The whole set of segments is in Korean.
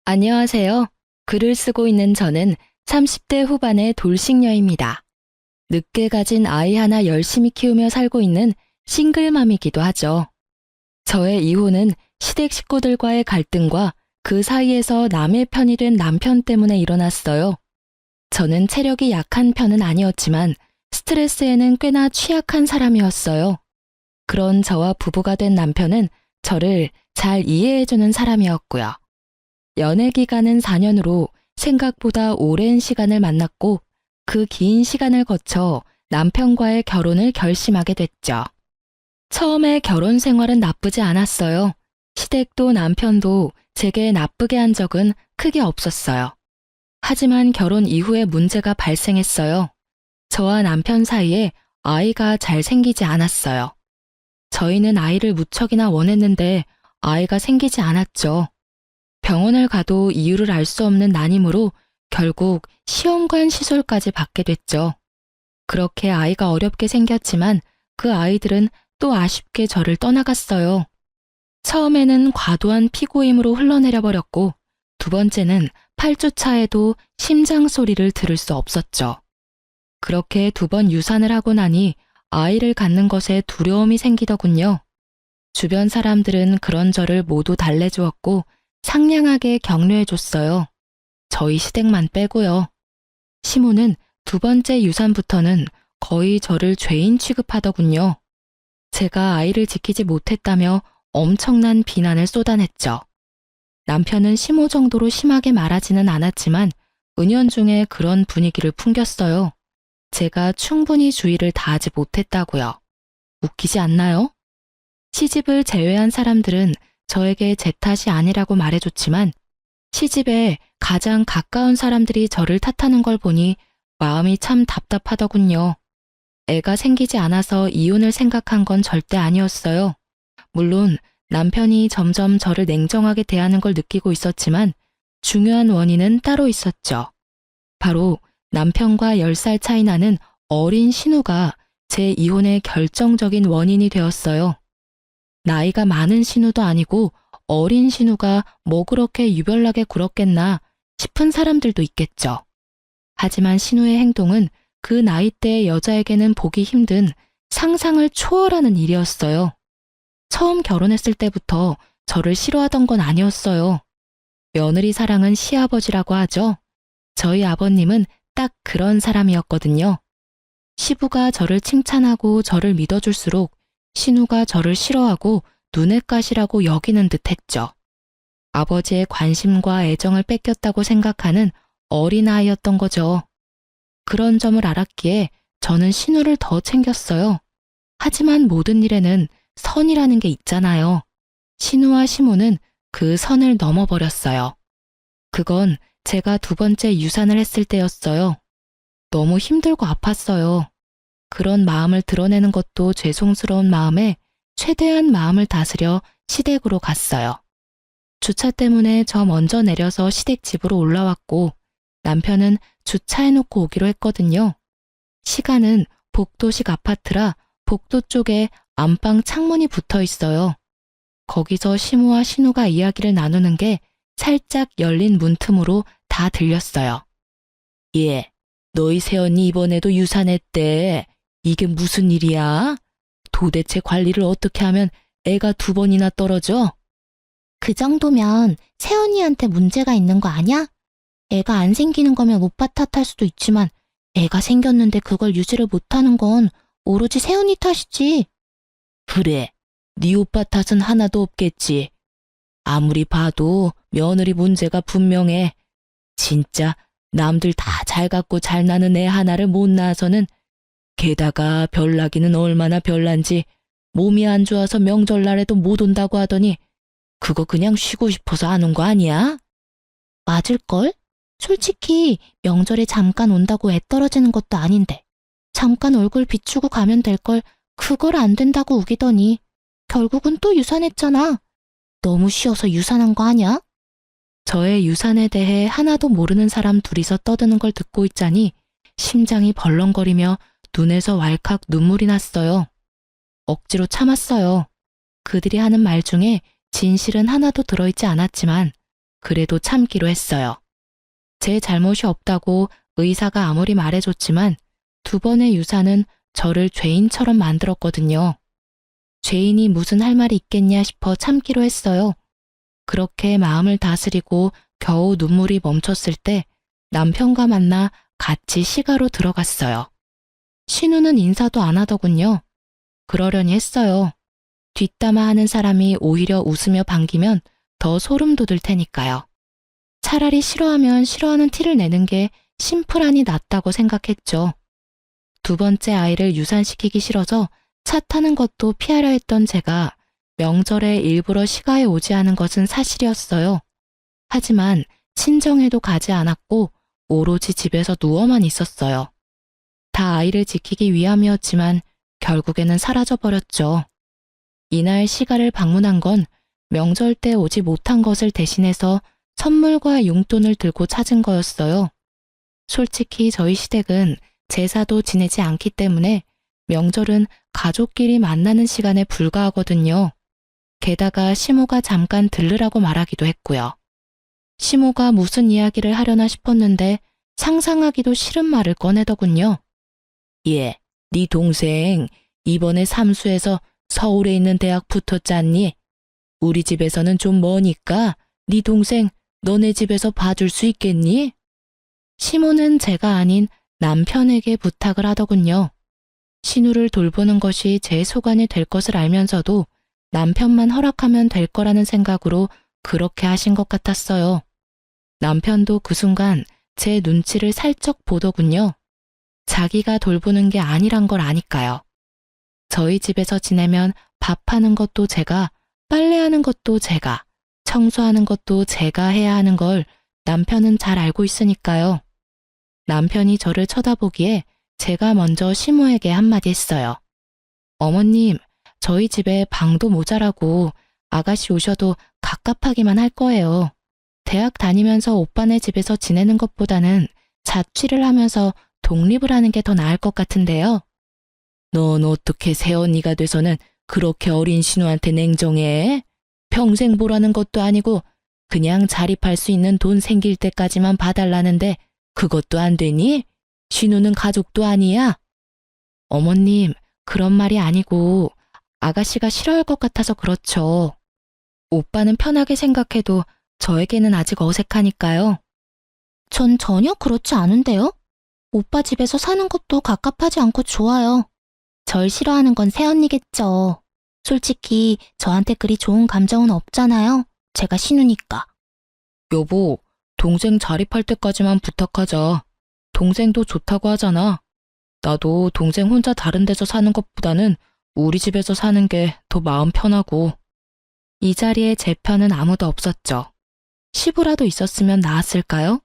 안녕하세요. 글을 쓰고 있는 저는 30대 후반의 돌싱녀입니다. 늦게 가진 아이 하나 열심히 키우며 살고 있는 싱글맘이기도 하죠. 저의 이혼은 시댁 식구들과의 갈등과 그 사이에서 남의 편이 된 남편 때문에 일어났어요. 저는 체력이 약한 편은 아니었지만 스트레스에는 꽤나 취약한 사람이었어요. 그런 저와 부부가 된 남편은 저를 잘 이해해주는 사람이었고요. 연애 기간은 4년으로 생각보다 오랜 시간을 만났고 그 긴 시간을 거쳐 남편과의 결혼을 결심하게 됐죠. 처음에 결혼 생활은 나쁘지 않았어요. 시댁도 남편도 제게 나쁘게 한 적은 크게 없었어요. 하지만 결혼 이후에 문제가 발생했어요. 저와 남편 사이에 아이가 잘 생기지 않았어요. 저희는 아이를 무척이나 원했는데 아이가 생기지 않았죠. 병원을 가도 이유를 알 수 없는 난임으로 결국 시험관 시술까지 받게 됐죠. 그렇게 아이가 어렵게 생겼지만 그 아이들은 또 아쉽게 저를 떠나갔어요. 처음에는 과도한 피고임으로 흘러내려 버렸고 두 번째는 8주 차에도 심장 소리를 들을 수 없었죠. 그렇게 두 번 유산을 하고 나니 아이를 갖는 것에 두려움이 생기더군요. 주변 사람들은 그런 저를 모두 달래주었고 상냥하게 격려해줬어요. 저희 시댁만 빼고요. 시모는 두 번째 유산부터는 거의 저를 죄인 취급하더군요. 제가 아이를 지키지 못했다며 엄청난 비난을 쏟아냈죠. 남편은 시모 정도로 심하게 말하지는 않았지만 은연중에 그런 분위기를 풍겼어요. 제가 충분히 주의를 다하지 못했다고요. 웃기지 않나요? 시집을 제외한 사람들은 저에게 제 탓이 아니라고 말해줬지만 시집에 가장 가까운 사람들이 저를 탓하는 걸 보니 마음이 참 답답하더군요. 애가 생기지 않아서 이혼을 생각한 건 절대 아니었어요. 물론 남편이 점점 저를 냉정하게 대하는 걸 느끼고 있었지만 중요한 원인은 따로 있었죠. 바로 남편과 10살 차이 나는 어린 신우가 제 이혼의 결정적인 원인이 되었어요. 나이가 많은 신우도 아니고 어린 신우가 뭐 그렇게 유별나게 굴었겠나 싶은 사람들도 있겠죠. 하지만 신우의 행동은 그 나이대의 여자에게는 보기 힘든 상상을 초월하는 일이었어요. 처음 결혼했을 때부터 저를 싫어하던 건 아니었어요. 며느리 사랑은 시아버지라고 하죠. 저희 아버님은 딱 그런 사람이었거든요. 시부가 저를 칭찬하고 저를 믿어줄수록 신우가 저를 싫어하고 눈엣 가시라고 여기는 듯 했죠. 아버지의 관심과 애정을 뺏겼다고 생각하는 어린아이였던 거죠. 그런 점을 알았기에 저는 신우를 더 챙겼어요. 하지만 모든 일에는 선이라는 게 있잖아요. 신우와 시모는 그 선을 넘어버렸어요. 그건 제가 두 번째 유산을 했을 때였어요. 너무 힘들고 아팠어요. 그런 마음을 드러내는 것도 죄송스러운 마음에 최대한 마음을 다스려 시댁으로 갔어요. 주차 때문에 저 먼저 내려서 시댁 집으로 올라왔고 남편은 주차해놓고 오기로 했거든요. 시간은 복도식 아파트라 복도 쪽에 안방 창문이 붙어 있어요. 거기서 시모와 신우가 이야기를 나누는 게 살짝 열린 문틈으로 다 들렸어요. 예, 너희 새언니 이번에도 유산했대. 이게 무슨 일이야? 도대체 관리를 어떻게 하면 애가 두 번이나 떨어져? 그 정도면 새언니한테 문제가 있는 거 아냐? 애가 안 생기는 거면 오빠 탓할 수도 있지만 애가 생겼는데 그걸 유지를 못하는 건 오로지 새언니 탓이지. 그래, 네 오빠 탓은 하나도 없겠지. 아무리 봐도 며느리 문제가 분명해. 진짜 남들 다 잘 갖고 잘 나는 애 하나를 못 낳아서는 게다가 별나기는 얼마나 별난지 몸이 안 좋아서 명절날에도 못 온다고 하더니 그거 그냥 쉬고 싶어서 안 온 거 아니야? 맞을걸? 솔직히 명절에 잠깐 온다고 애 떨어지는 것도 아닌데 잠깐 얼굴 비추고 가면 될 걸 그걸 안 된다고 우기더니 결국은 또 유산했잖아. 너무 쉬어서 유산한 거 아냐? 저의 유산에 대해 하나도 모르는 사람 둘이서 떠드는 걸 듣고 있자니 심장이 벌렁거리며 눈에서 왈칵 눈물이 났어요. 억지로 참았어요. 그들이 하는 말 중에 진실은 하나도 들어있지 않았지만 그래도 참기로 했어요. 제 잘못이 없다고 의사가 아무리 말해줬지만 2번의 유산은 저를 죄인처럼 만들었거든요. 죄인이 무슨 할 말이 있겠냐 싶어 참기로 했어요. 그렇게 마음을 다스리고 겨우 눈물이 멈췄을 때 남편과 만나 같이 시가로 들어갔어요. 신우는 인사도 안 하더군요. 그러려니 했어요. 뒷담화 하는 사람이 오히려 웃으며 반기면 더 소름 돋을 테니까요. 차라리 싫어하면 싫어하는 티를 내는 게 심플하니 낫다고 생각했죠. 2번째 아이를 유산시키기 싫어서 차 타는 것도 피하려 했던 제가 명절에 일부러 시가에 오지 않은 것은 사실이었어요. 하지만 친정에도 가지 않았고 오로지 집에서 누워만 있었어요. 다 아이를 지키기 위함이었지만 결국에는 사라져버렸죠. 이날 시가를 방문한 건 명절 때 오지 못한 것을 대신해서 선물과 용돈을 들고 찾은 거였어요. 솔직히 저희 시댁은 제사도 지내지 않기 때문에 명절은 가족끼리 만나는 시간에 불과하거든요. 게다가 시모가 잠깐 들르라고 말하기도 했고요. 시모가 무슨 이야기를 하려나 싶었는데 상상하기도 싫은 말을 꺼내더군요. 예, 네 동생 이번에 삼수해서 서울에 있는 대학 붙었잖니? 우리 집에서는 좀 머니까 네 동생 너네 집에서 봐줄 수 있겠니? 시모는 제가 아닌 남편에게 부탁을 하더군요. 신우를 돌보는 것이 제 소관이 될 것을 알면서도 남편만 허락하면 될 거라는 생각으로 그렇게 하신 것 같았어요. 남편도 그 순간 제 눈치를 살짝 보더군요. 자기가 돌보는 게 아니란 걸 아니까요. 저희 집에서 지내면 밥하는 것도 제가, 빨래하는 것도 제가, 청소하는 것도 제가 해야 하는 걸 남편은 잘 알고 있으니까요. 남편이 저를 쳐다보기에 제가 먼저 시모에게 한마디 했어요. 어머님, 저희 집에 방도 모자라고 아가씨 오셔도 갑갑하기만 할 거예요. 대학 다니면서 오빠네 집에서 지내는 것보다는 자취를 하면서 독립을 하는 게 더 나을 것 같은데요. 넌 어떻게 새언니가 돼서는 그렇게 어린 신우한테 냉정해? 평생 보라는 것도 아니고 그냥 자립할 수 있는 돈 생길 때까지만 봐달라는데 그것도 안 되니? 신우는 가족도 아니야? 어머님, 그런 말이 아니고 아가씨가 싫어할 것 같아서 그렇죠. 오빠는 편하게 생각해도 저에게는 아직 어색하니까요. 전 전혀 그렇지 않은데요? 오빠 집에서 사는 것도 갑갑하지 않고 좋아요. 절 싫어하는 건 새언니겠죠. 솔직히 저한테 그리 좋은 감정은 없잖아요. 제가 신우니까. 여보, 동생 자립할 때까지만 부탁하자. 동생도 좋다고 하잖아. 나도 동생 혼자 다른 데서 사는 것보다는 우리 집에서 사는 게 더 마음 편하고. 이 자리에 제 편은 아무도 없었죠. 시부라도 있었으면 나았을까요?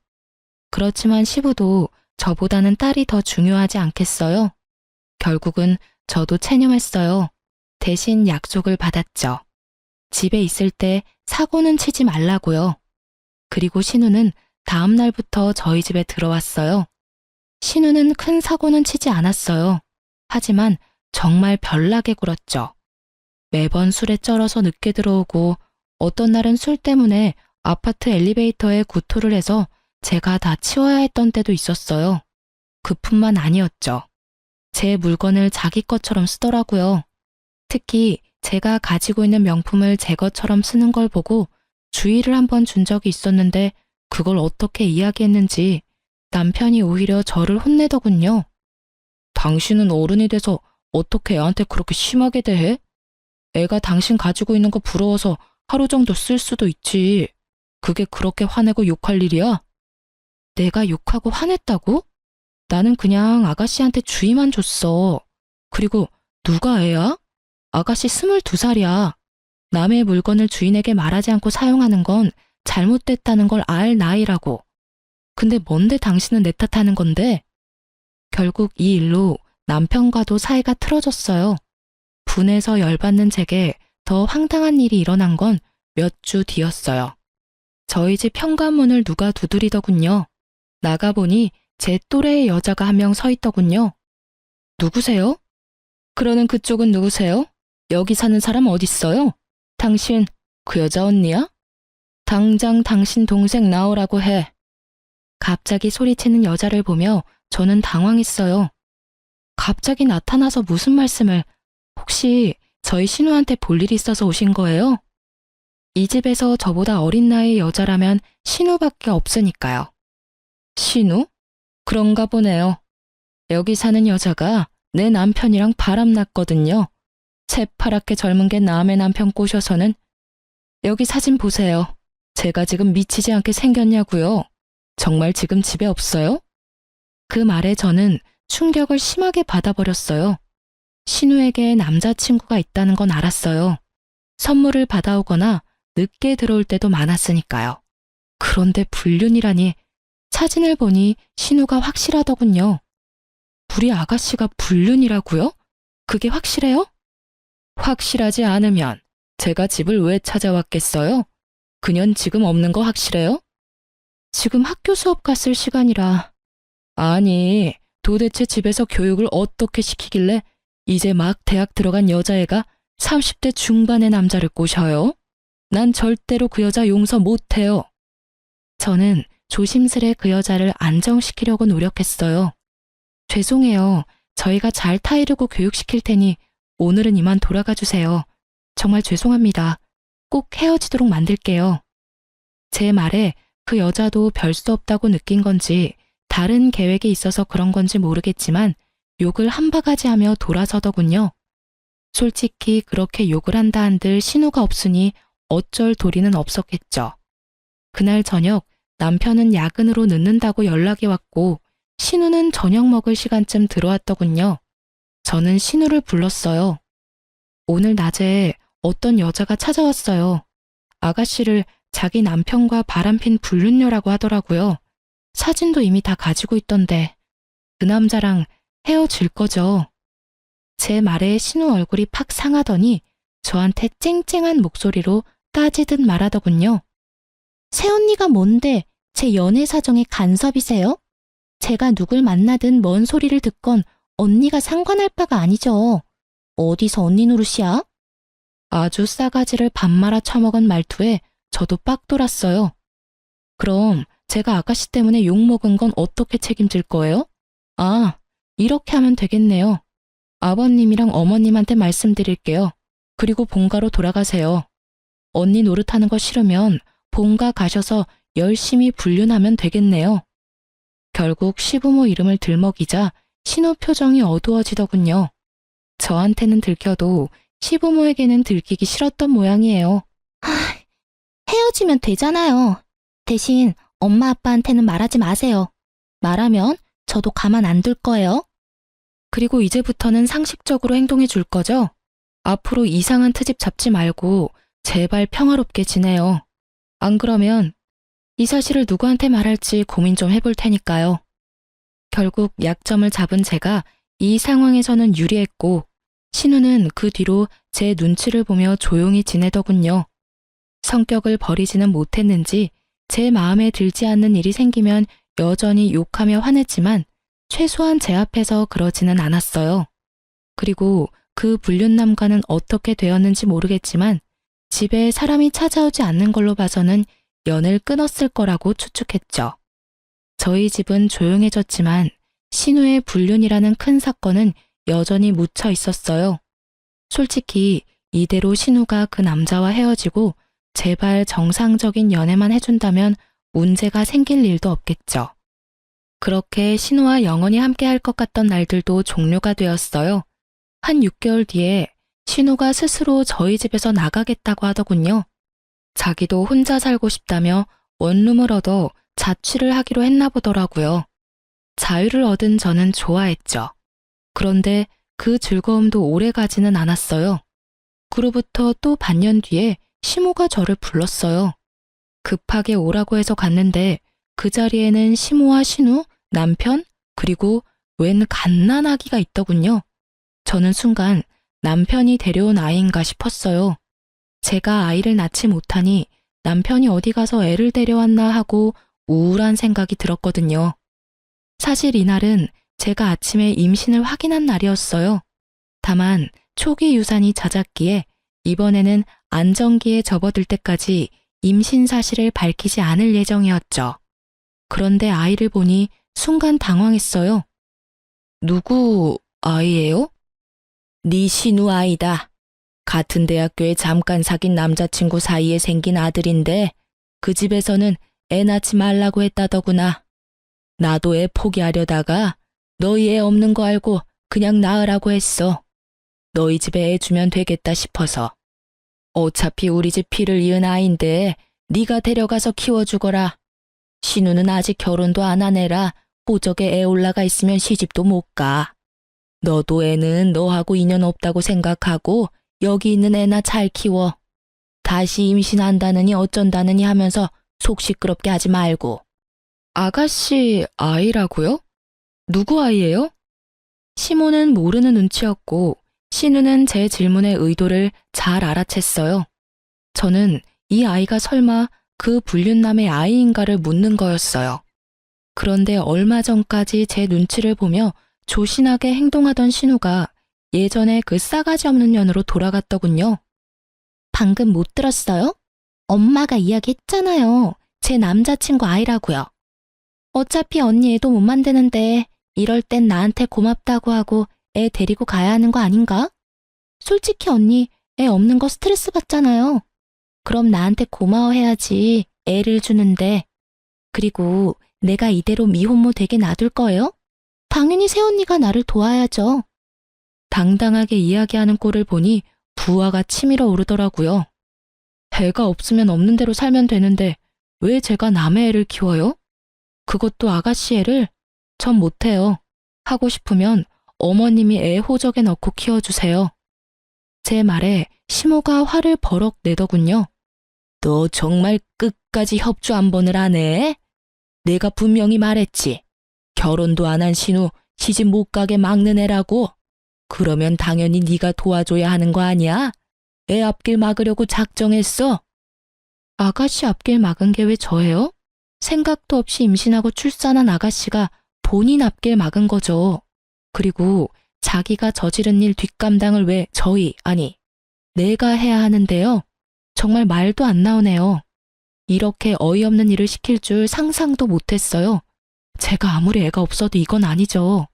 그렇지만 시부도 저보다는 딸이 더 중요하지 않겠어요? 결국은 저도 체념했어요. 대신 약속을 받았죠. 집에 있을 때 사고는 치지 말라고요. 그리고 신우는 다음 날부터 저희 집에 들어왔어요. 신우는 큰 사고는 치지 않았어요. 하지만 정말 별나게 굴었죠. 매번 술에 쩔어서 늦게 들어오고 어떤 날은 술 때문에 아파트 엘리베이터에 구토를 해서 제가 다 치워야 했던 때도 있었어요. 그뿐만 아니었죠. 제 물건을 자기 것처럼 쓰더라고요. 특히 제가 가지고 있는 명품을 제 것처럼 쓰는 걸 보고 주의를 한번 준 적이 있었는데 그걸 어떻게 이야기했는지 남편이 오히려 저를 혼내더군요. 당신은 어른이 돼서 어떻게 애한테 그렇게 심하게 대해? 애가 당신 가지고 있는 거 부러워서 하루 정도 쓸 수도 있지. 그게 그렇게 화내고 욕할 일이야? 내가 욕하고 화냈다고? 나는 그냥 아가씨한테 주의만 줬어. 그리고 누가 애야? 아가씨 22살이야. 남의 물건을 주인에게 말하지 않고 사용하는 건 잘못됐다는 걸 알 나이라고. 근데 뭔데 당신은 내 탓하는 건데? 결국 이 일로 남편과도 사이가 틀어졌어요. 분해서 열받는 제게 더 황당한 일이 일어난 건 몇 주 뒤였어요. 저희 집 현관문을 누가 두드리더군요. 나가보니 제 또래의 여자가 한 명 서 있더군요. 누구세요? 그러는 그쪽은 누구세요? 여기 사는 사람 어딨어요? 당신 그 여자 언니야? 당장 당신 동생 나오라고 해. 갑자기 소리치는 여자를 보며 저는 당황했어요. 갑자기 나타나서 무슨 말씀을, 혹시 저희 신우한테 볼 일이 있어서 오신 거예요? 이 집에서 저보다 어린 나이의 여자라면 신우밖에 없으니까요. 신우? 그런가 보네요. 여기 사는 여자가 내 남편이랑 바람났거든요. 새파랗게 젊은 게 남의 남편 꼬셔서는. 여기 사진 보세요. 제가 지금 미치지 않게 생겼냐고요. 정말 지금 집에 없어요? 그 말에 저는 충격을 심하게 받아버렸어요. 신우에게 남자친구가 있다는 건 알았어요. 선물을 받아오거나 늦게 들어올 때도 많았으니까요. 그런데 불륜이라니, 사진을 보니 신우가 확실하더군요. 우리 아가씨가 불륜이라고요? 그게 확실해요? 확실하지 않으면 제가 집을 왜 찾아왔겠어요? 그년 지금 없는 거 확실해요? 지금 학교 수업 갔을 시간이라. 아니, 도대체 집에서 교육을 어떻게 시키길래 이제 막 대학 들어간 여자애가 30대 중반의 남자를 꼬셔요? 난 절대로 그 여자 용서 못해요. 저는 조심스레 그 여자를 안정시키려고 노력했어요. 죄송해요. 저희가 잘 타이르고 교육시킬 테니 오늘은 이만 돌아가 주세요. 정말 죄송합니다. 꼭 헤어지도록 만들게요. 제 말에 그 여자도 별 수 없다고 느낀 건지 다른 계획이 있어서 그런 건지 모르겠지만 욕을 한 바가지 하며 돌아서더군요. 솔직히 그렇게 욕을 한다 한들 신우가 없으니 어쩔 도리는 없었겠죠. 그날 저녁 남편은 야근으로 늦는다고 연락이 왔고 신우는 저녁 먹을 시간쯤 들어왔더군요. 저는 신우를 불렀어요. 오늘 낮에 어떤 여자가 찾아왔어요. 아가씨를 자기 남편과 바람핀 불륜녀라고 하더라고요. 사진도 이미 다 가지고 있던데 그 남자랑 헤어질 거죠. 제 말에 신우 얼굴이 팍 상하더니 저한테 쨍쨍한 목소리로 따지듯 말하더군요. 새언니가 뭔데 제 연애 사정에 간섭이세요? 제가 누굴 만나든 뭔 소리를 듣건 언니가 상관할 바가 아니죠. 어디서 언니 노릇이야? 아주 싸가지를 밥 말아 처먹은 말투에 저도 빡 돌았어요. 그럼 제가 아가씨 때문에 욕먹은 건 어떻게 책임질 거예요? 아, 이렇게 하면 되겠네요. 아버님이랑 어머님한테 말씀드릴게요. 그리고 본가로 돌아가세요. 언니 노릇하는 거 싫으면 본가 가셔서 열심히 불륜하면 되겠네요. 결국 시부모 이름을 들먹이자 신우 표정이 어두워지더군요. 저한테는 들켜도 시부모에게는 들키기 싫었던 모양이에요. 헤어지면 되잖아요. 대신 엄마 아빠한테는 말하지 마세요. 말하면 저도 가만 안 둘 거예요. 그리고 이제부터는 상식적으로 행동해 줄 거죠? 앞으로 이상한 트집 잡지 말고 제발 평화롭게 지내요. 안 그러면 이 사실을 누구한테 말할지 고민 좀 해볼 테니까요. 결국 약점을 잡은 제가 이 상황에서는 유리했고 신우는 그 뒤로 제 눈치를 보며 조용히 지내더군요. 성격을 버리지는 못했는지 제 마음에 들지 않는 일이 생기면 여전히 욕하며 화냈지만 최소한 제 앞에서 그러지는 않았어요. 그리고 그 불륜남과는 어떻게 되었는지 모르겠지만 집에 사람이 찾아오지 않는 걸로 봐서는 연을 끊었을 거라고 추측했죠. 저희 집은 조용해졌지만 신우의 불륜이라는 큰 사건은 여전히 묻혀 있었어요. 솔직히 이대로 신우가 그 남자와 헤어지고 제발 정상적인 연애만 해준다면 문제가 생길 일도 없겠죠. 그렇게 신우와 영원히 함께 할 것 같던 날들도 종료가 되었어요. 한 6개월 뒤에 신우가 스스로 저희 집에서 나가겠다고 하더군요. 자기도 혼자 살고 싶다며 원룸을 얻어 자취를 하기로 했나 보더라고요. 자유를 얻은 저는 좋아했죠. 그런데 그 즐거움도 오래 가지는 않았어요. 그로부터 또 반년 뒤에 시모가 저를 불렀어요. 급하게 오라고 해서 갔는데 그 자리에는 시모와 신우, 남편, 그리고 웬 갓난아기가 있더군요. 저는 순간 남편이 데려온 아이인가 싶었어요. 제가 아이를 낳지 못하니 남편이 어디 가서 애를 데려왔나 하고 우울한 생각이 들었거든요. 사실 이날은 제가 아침에 임신을 확인한 날이었어요. 다만 초기 유산이 잦았기에 이번에는 안정기에 접어들 때까지 임신 사실을 밝히지 않을 예정이었죠. 그런데 아이를 보니 순간 당황했어요. 누구 아이예요? 네 신우 아이다. 같은 대학교에 잠깐 사귄 남자친구 사이에 생긴 아들인데 그 집에서는 애 낳지 말라고 했다더구나. 나도 애 포기하려다가 너희 애 없는 거 알고 그냥 낳으라고 했어. 너희 집에 애 주면 되겠다 싶어서. 어차피 우리 집 피를 이은 아인데 네가 데려가서 키워주거라. 신우는 아직 결혼도 안 한 애라 호적에 애 올라가 있으면 시집도 못 가. 너도 애는 너하고 인연 없다고 생각하고 여기 있는 애나 잘 키워. 다시 임신한다느니 어쩐다느니 하면서 속 시끄럽게 하지 말고. 아가씨 아이라고요? 누구 아이예요? 시모는 모르는 눈치였고 신우는 제 질문의 의도를 잘 알아챘어요. 저는 이 아이가 설마 그 불륜남의 아이인가를 묻는 거였어요. 그런데 얼마 전까지 제 눈치를 보며 조신하게 행동하던 신우가 예전에 그 싸가지 없는 년으로 돌아갔더군요. 방금 못 들었어요? 엄마가 이야기했잖아요. 제 남자친구 아이라고요. 어차피 언니 애도 못 만드는데 이럴 땐 나한테 고맙다고 하고 애 데리고 가야 하는 거 아닌가? 솔직히 언니 애 없는 거 스트레스 받잖아요. 그럼 나한테 고마워해야지 애를 주는데. 그리고 내가 이대로 미혼모 되게 놔둘 거예요? 당연히 새언니가 나를 도와야죠. 당당하게 이야기하는 꼴을 보니 부하가 치밀어 오르더라고요. 애가 없으면 없는 대로 살면 되는데 왜 제가 남의 애를 키워요? 그것도 아가씨 애를? 전 못해요. 하고 싶으면 어머님이 애 호적에 넣고 키워주세요. 제 말에 시모가 화를 버럭 내더군요. 너 정말 끝까지 협조 한 번을 안 해? 내가 분명히 말했지. 결혼도 안 한 신우 시집 못 가게 막는 애라고. 그러면 당연히 네가 도와줘야 하는 거 아니야? 애 앞길 막으려고 작정했어. 아가씨 앞길 막은 게 왜 저예요? 생각도 없이 임신하고 출산한 아가씨가 본인 앞길 막은 거죠. 그리고 자기가 저지른 일 뒷감당을 왜 아니, 내가 해야 하는데요. 정말 말도 안 나오네요. 이렇게 어이없는 일을 시킬 줄 상상도 못했어요. 제가 아무리 애가 없어도 이건 아니죠.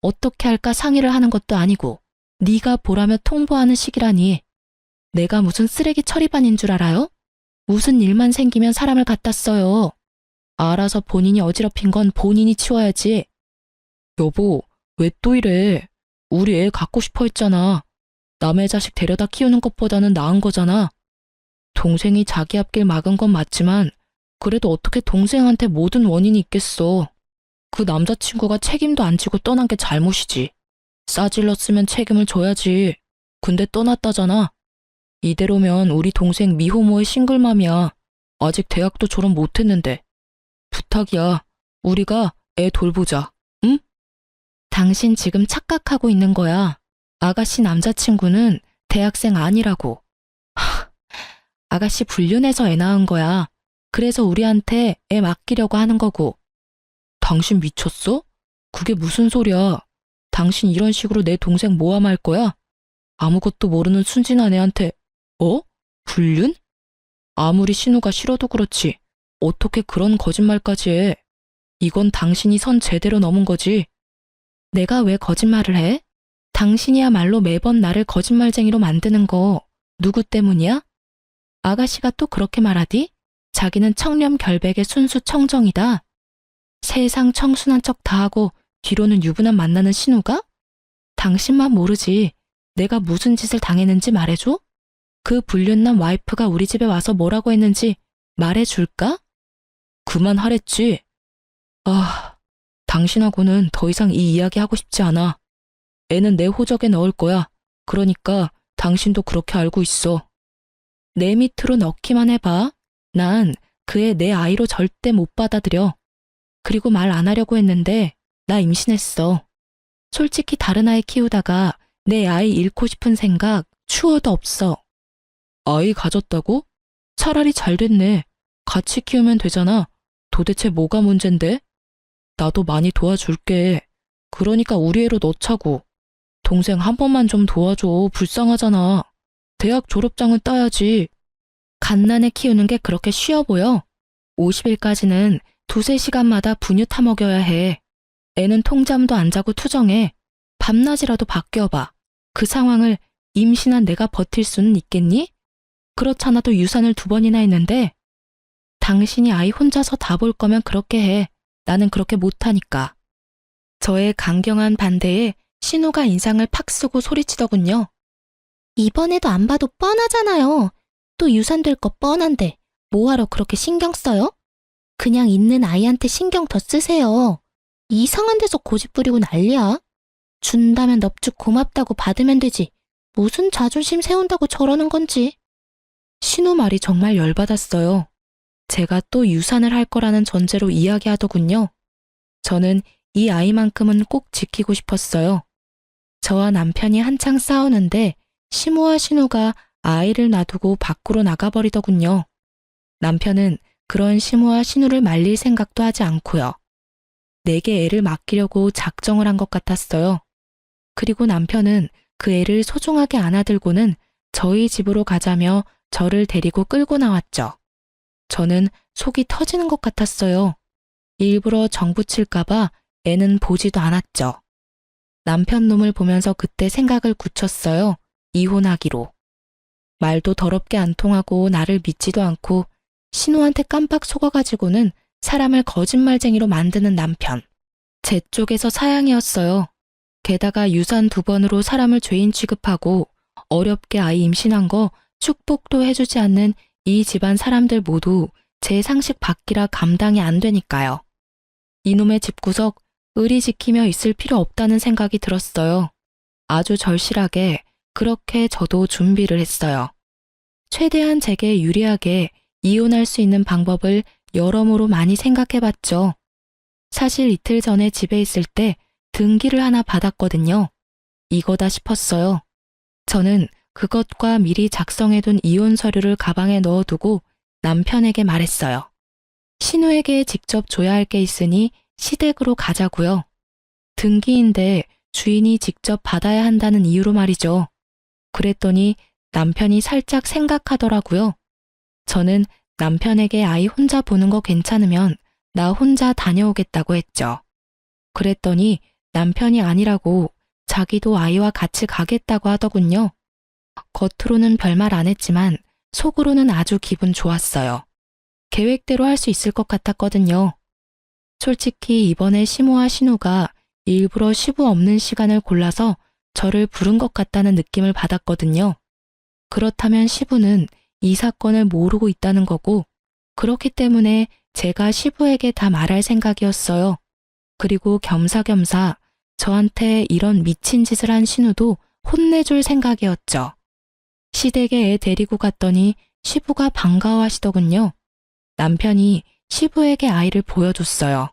어떻게 할까 상의를 하는 것도 아니고 네가 보라며 통보하는 식이라니. 내가 무슨 쓰레기 처리반인 줄 알아요? 무슨 일만 생기면 사람을 갖다 써요. 알아서 본인이 어지럽힌 건 본인이 치워야지. 여보, 왜 또 이래? 우리 애 갖고 싶어 했잖아. 남의 자식 데려다 키우는 것보다는 나은 거잖아. 동생이 자기 앞길 막은 건 맞지만 그래도 어떻게 동생한테 모든 원인이 있겠어. 그 남자친구가 책임도 안 지고 떠난 게 잘못이지. 싸질렀으면 책임을 져야지. 근데 떠났다잖아. 이대로면 우리 동생 미호모의 싱글맘이야. 아직 대학도 졸업 못했는데. 부탁이야. 우리가 애 돌보자. 응? 당신 지금 착각하고 있는 거야. 아가씨 남자친구는 대학생 아니라고. 아가씨 불륜해서 애 낳은 거야. 그래서 우리한테 애 맡기려고 하는 거고. 당신 미쳤어? 그게 무슨 소리야? 당신 이런 식으로 내 동생 모함할 거야? 아무것도 모르는 순진한 애한테 불륜? 아무리 신우가 싫어도 그렇지. 어떻게 그런 거짓말까지 해? 이건 당신이 선 제대로 넘은 거지. 내가 왜 거짓말을 해? 당신이야말로 매번 나를 거짓말쟁이로 만드는 거 누구 때문이야? 아가씨가 또 그렇게 말하디? 자기는 청렴결백의 순수 청정이다. 세상 청순한 척 다 하고 뒤로는 유부남 만나는 신우가? 당신만 모르지. 내가 무슨 짓을 당했는지 말해줘? 그 불륜남 와이프가 우리 집에 와서 뭐라고 했는지 말해줄까? 그만하랬지. 당신하고는 더 이상 이 이야기 하고 싶지 않아. 애는 내 호적에 넣을 거야. 그러니까 당신도 그렇게 알고 있어. 내 밑으로 넣기만 해봐. 난 그 애 내 아이로 절대 못 받아들여. 그리고 말 안 하려고 했는데 나 임신했어. 솔직히 다른 아이 키우다가 내 아이 잃고 싶은 생각 추워도 없어. 아이 가졌다고? 차라리 잘 됐네. 같이 키우면 되잖아. 도대체 뭐가 문젠데? 나도 많이 도와줄게. 그러니까 우리 애로 넣자고. 동생 한 번만 좀 도와줘. 불쌍하잖아. 대학 졸업장은 따야지. 갓난애 키우는 게 그렇게 쉬워 보여? 50일까지는 두세 시간마다 분유 타먹여야 해. 애는 통잠도 안 자고 투정해. 밤낮이라도 바뀌어봐. 그 상황을 임신한 내가 버틸 수는 있겠니? 그렇잖아도 유산을 2번이나 했는데. 당신이 아이 혼자서 다 볼 거면 그렇게 해. 나는 그렇게 못하니까. 저의 강경한 반대에 신우가 인상을 팍 쓰고 소리치더군요. 이번에도 안 봐도 뻔하잖아요. 또 유산될 거 뻔한데 뭐하러 그렇게 신경 써요? 그냥 있는 아이한테 신경 더 쓰세요. 이상한 데서 고집 부리고 난리야. 준다면 넙죽 고맙다고 받으면 되지. 무슨 자존심 세운다고 저러는 건지. 신우 말이 정말 열받았어요. 제가 또 유산을 할 거라는 전제로 이야기하더군요. 저는 이 아이만큼은 꼭 지키고 싶었어요. 저와 남편이 한창 싸우는데 시모와 신우가 아이를 놔두고 밖으로 나가버리더군요. 남편은 그런 시모와 신우를 말릴 생각도 하지 않고요. 내게 애를 맡기려고 작정을 한 것 같았어요. 그리고 남편은 그 애를 소중하게 안아들고는 저희 집으로 가자며 저를 데리고 끌고 나왔죠. 저는 속이 터지는 것 같았어요. 일부러 정붙일까봐 애는 보지도 않았죠. 남편 놈을 보면서 그때 생각을 굳혔어요. 이혼하기로. 말도 더럽게 안 통하고 나를 믿지도 않고 신우한테 깜빡 속아가지고는 사람을 거짓말쟁이로 만드는 남편. 제 쪽에서 사양이었어요. 게다가 유산 2번으로 사람을 죄인 취급하고 어렵게 아이 임신한 거 축복도 해주지 않는 이 집안 사람들 모두 제 상식 밖이라 감당이 안 되니까요. 이놈의 집구석 의리 지키며 있을 필요 없다는 생각이 들었어요. 아주 절실하게 그렇게 저도 준비를 했어요. 최대한 제게 유리하게 이혼할 수 있는 방법을 여러모로 많이 생각해봤죠. 사실 이틀 전에 집에 있을 때 등기를 하나 받았거든요. 이거다 싶었어요. 저는 그것과 미리 작성해둔 이혼 서류를 가방에 넣어두고 남편에게 말했어요. 신우에게 직접 줘야 할 게 있으니 시댁으로 가자고요. 등기인데 주인이 직접 받아야 한다는 이유로 말이죠. 그랬더니 남편이 살짝 생각하더라고요. 저는 남편에게 아이 혼자 보는 거 괜찮으면 나 혼자 다녀오겠다고 했죠. 그랬더니 남편이 아니라고 자기도 아이와 같이 가겠다고 하더군요. 겉으로는 별말 안 했지만 속으로는 아주 기분 좋았어요. 계획대로 할 수 있을 것 같았거든요. 솔직히 이번에 시모와 신우가 일부러 시부 없는 시간을 골라서 저를 부른 것 같다는 느낌을 받았거든요. 그렇다면 시부는 이 사건을 모르고 있다는 거고, 그렇기 때문에 제가 시부에게 다 말할 생각이었어요. 그리고 겸사겸사 저한테 이런 미친 짓을 한 신우도 혼내줄 생각이었죠. 시댁에 애 데리고 갔더니 시부가 반가워하시더군요. 남편이 시부에게 아이를 보여줬어요.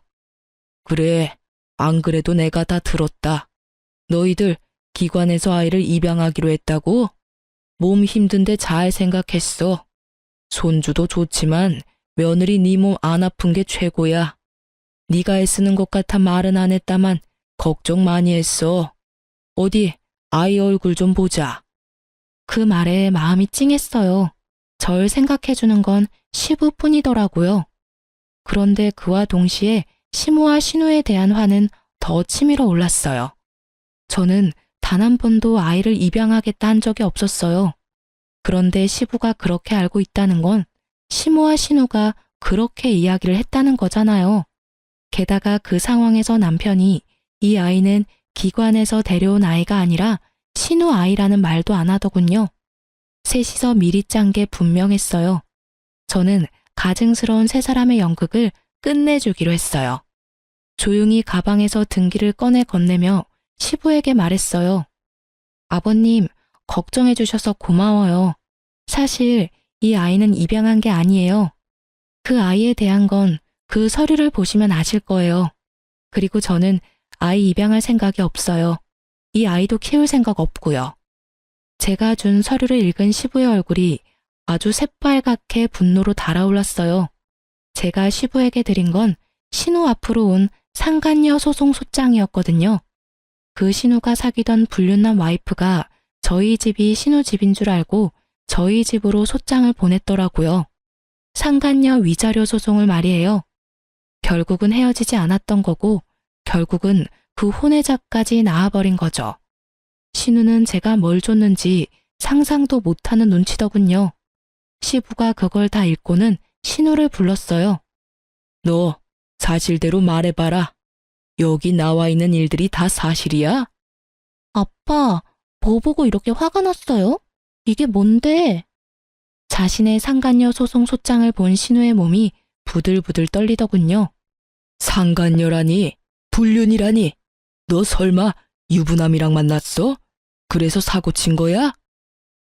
그래, 안 그래도 내가 다 들었다. 너희들 기관에서 아이를 입양하기로 했다고? 몸 힘든데 잘 생각했어. 손주도 좋지만 며느리 네 몸 안 아픈 게 최고야. 네가 애쓰는 것 같아 말은 안 했다만 걱정 많이 했어. 어디 아이 얼굴 좀 보자. 그 말에 마음이 찡했어요. 절 생각해주는 건 시부뿐이더라고요. 그런데 그와 동시에 시모와 신우에 대한 화는 더 치밀어 올랐어요. 저는 단 한 번도 아이를 입양하겠다 한 적이 없었어요. 그런데 시부가 그렇게 알고 있다는 건 시모와 신우가 그렇게 이야기를 했다는 거잖아요. 게다가 그 상황에서 남편이 이 아이는 기관에서 데려온 아이가 아니라 신우 아이라는 말도 안 하더군요. 셋이서 미리 짠 게 분명했어요. 저는 가증스러운 세 사람의 연극을 끝내주기로 했어요. 조용히 가방에서 등기를 꺼내 건네며 시부에게 말했어요. 아버님, 걱정해 주셔서 고마워요. 사실 이 아이는 입양한 게 아니에요. 그 아이에 대한 건 그 서류를 보시면 아실 거예요. 그리고 저는 아이 입양할 생각이 없어요. 이 아이도 키울 생각 없고요. 제가 준 서류를 읽은 시부의 얼굴이 아주 새빨갛게 분노로 달아올랐어요. 제가 시부에게 드린 건 신우 앞으로 온 상간녀 소송 소장이었거든요. 그 신우가 사귀던 불륜남 와이프가 저희 집이 신우 집인 줄 알고 저희 집으로 소장을 보냈더라고요. 상간녀 위자료 소송을 말이에요. 결국은 헤어지지 않았던 거고 결국은 그 혼외자까지 낳아버린 거죠. 신우는 제가 뭘 줬는지 상상도 못하는 눈치더군요. 시부가 그걸 다 읽고는 신우를 불렀어요. 너 사실대로 말해봐라. 여기 나와 있는 일들이 다 사실이야? 아빠, 뭐 보고 이렇게 화가 났어요? 이게 뭔데? 자신의 상간녀 소송 소장을 본 신우의 몸이 부들부들 떨리더군요. 상간녀라니? 불륜이라니? 너 설마 유부남이랑 만났어? 그래서 사고 친 거야?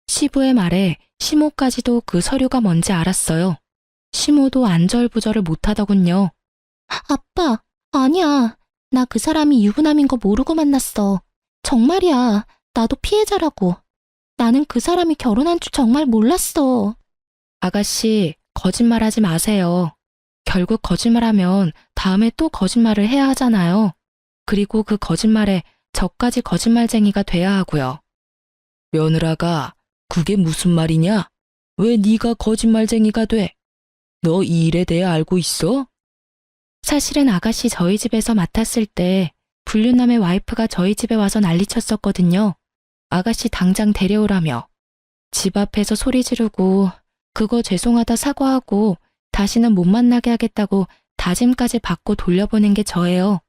시부의 말에 시모까지도 그 서류가 뭔지 알았어요. 시모도 안절부절을 못하더군요. 아빠, 아니야. 나 그 사람이 유부남인 거 모르고 만났어. 정말이야. 나도 피해자라고. 나는 그 사람이 결혼한 줄 정말 몰랐어. 아가씨, 거짓말하지 마세요. 결국 거짓말하면 다음에 또 거짓말을 해야 하잖아요. 그리고 그 거짓말에 저까지 거짓말쟁이가 돼야 하고요. 며느라가 그게 무슨 말이냐? 왜 네가 거짓말쟁이가 돼? 너 이 일에 대해 알고 있어? 사실은 아가씨 저희 집에서 맡았을 때 불륜남의 와이프가 저희 집에 와서 난리쳤었거든요. 아가씨 당장 데려오라며. 집 앞에서 소리 지르고 그거 죄송하다 사과하고 다시는 못 만나게 하겠다고 다짐까지 받고 돌려보낸 게 저예요.